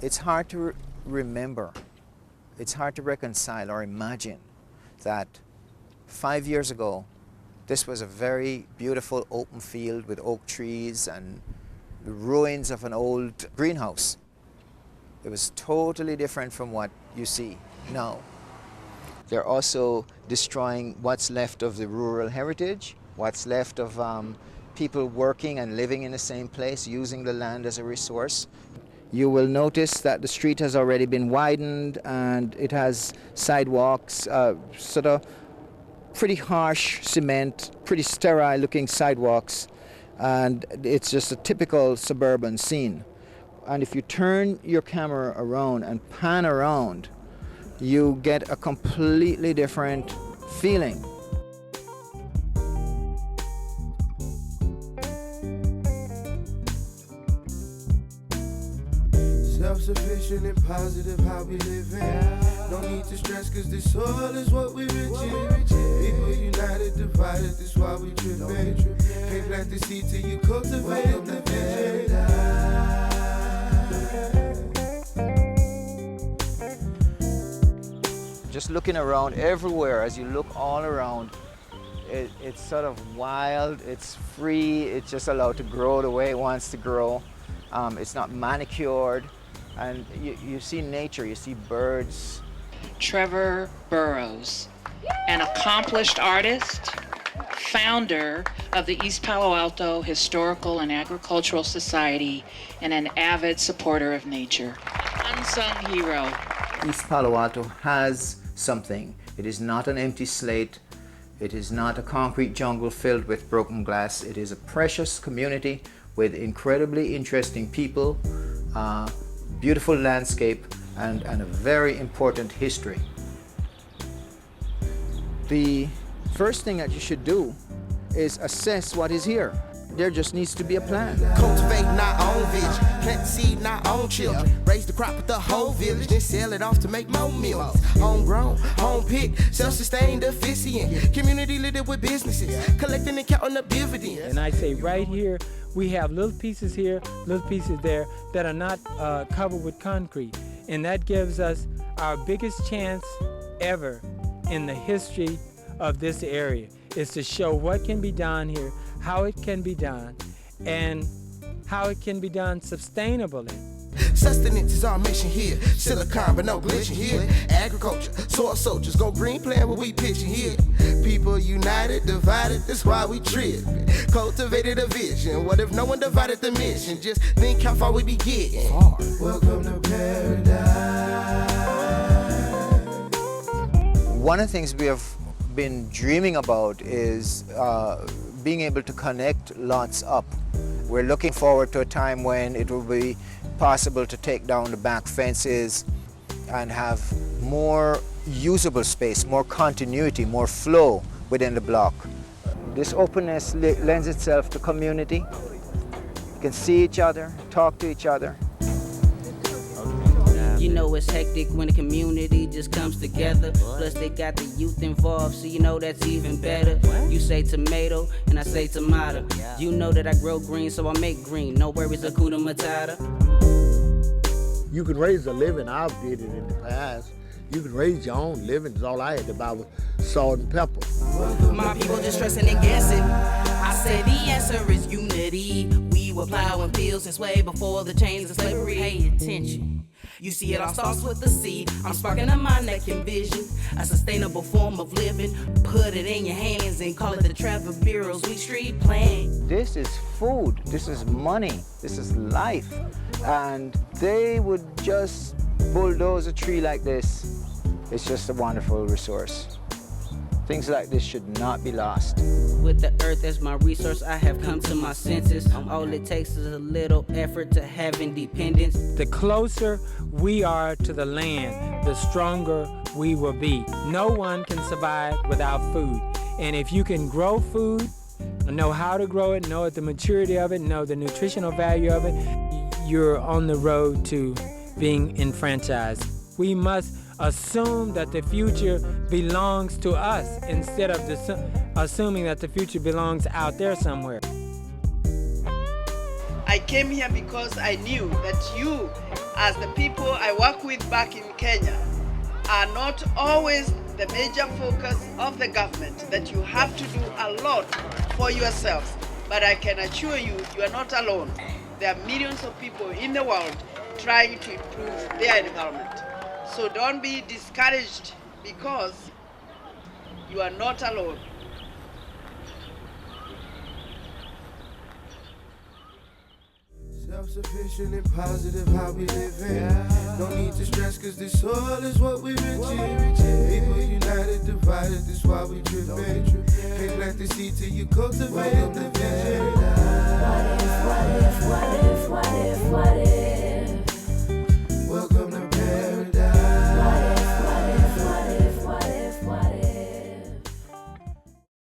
It's hard to remember, it's hard to reconcile or imagine that 5 years ago, this was a very beautiful open field with oak trees and the ruins of an old greenhouse. It was totally different from what you see now. They're also destroying what's left of the rural heritage, what's left of people working and living in the same place, using the land as a resource. You will notice that the street has already been widened and it has sidewalks, sort of pretty harsh cement, pretty sterile looking sidewalks, and it's just a typical suburban scene. And if you turn your camera around and pan around, you get a completely different feeling. Self-sufficient and positive how we living. No need to stress cause this soil is what we rich in. People united, divided, that's why we tripping. Can't plant the seed till you cultivate the vision. Just looking around everywhere, as you look all around, it's sort of wild, it's free, it's just allowed to grow the way it wants to grow. It's not manicured, and you see nature, you see birds. Trevor Burrows, an accomplished artist, founder of the East Palo Alto Historical and Agricultural Society, and an avid supporter of nature. Unsung hero. East Palo Alto has something. It is not an empty slate. It is not a concrete jungle filled with broken glass. It is a precious community with incredibly interesting people, beautiful landscape, and a very important history. The first thing that you should do is assess what is here. There just needs to be a plan. Cultivate our own vision, plant the seed in our own children, raise the crop with the whole village, then sell it off to make more meals. Homegrown, home picked, self-sustained, efficient, community littered with businesses, collecting and counting up dividends. And I say right here, we have little pieces here, little pieces there that are not covered with concrete. And that gives us our biggest chance ever in the history of this area, is to show what can be done here, how it can be done, and how it can be done sustainably. Sustenance is our mission here. Silicon, but no glitching here. Agriculture, soil soldiers, go green plan what we pitching here. People united, divided, that's why we tripping. Cultivated a vision. What if no one divided the mission? Just think how far we be getting. Welcome to paradise. One of the things we have been dreaming about is being able to connect lots up. We're looking forward to a time when it will be possible to take down the back fences and have more usable space, more continuity, more flow within the block. This openness lends itself to community. You can see each other, talk to each other. You know it's hectic when the community just comes together. Plus they got the youth involved, so you know that's even better. You say tomato, and I say tomato. You know that I grow green, so I make green. No worries, Hakuna Matata. You can raise a living. I've did it in the past. You can raise your own living. That's all I had to buy was salt and pepper. My people just stressing and guessing. I say the answer is unity. We were plowing fields since way before the chains of slavery. Pay attention. You see, it all starts with the seed. I'm sparking a mind that can vision a sustainable form of living. Put it in your hands and call it the Trevor Burrows We Street Plan. This is food, this is money, this is life. And they would just bulldoze a tree like this. It's just a wonderful resource. Things like this should not be lost. With the earth as my resource, I have come to my senses. All it takes is a little effort to have independence. The closer we are to the land, the stronger we will be. No one can survive without food. And if you can grow food, know how to grow it, know the maturity of it, know the nutritional value of it, you're on the road to being enfranchised. We must assume that the future belongs to us instead of assuming that the future belongs out there somewhere. I came here because I knew that you, as the people I work with back in Kenya, are not always the major focus of the government, that you have to do a lot for yourselves. But I can assure you, you are not alone. There are millions of people in the world trying to improve their environment. So don't be discouraged because you are not alone. Self-sufficient and positive, how we living. No need to stress, cause this soil is what we rich in. People united, divided, that's why we dripping. Can't plant the seed till you cultivate the vision. What if, what if, what if, what if, what if?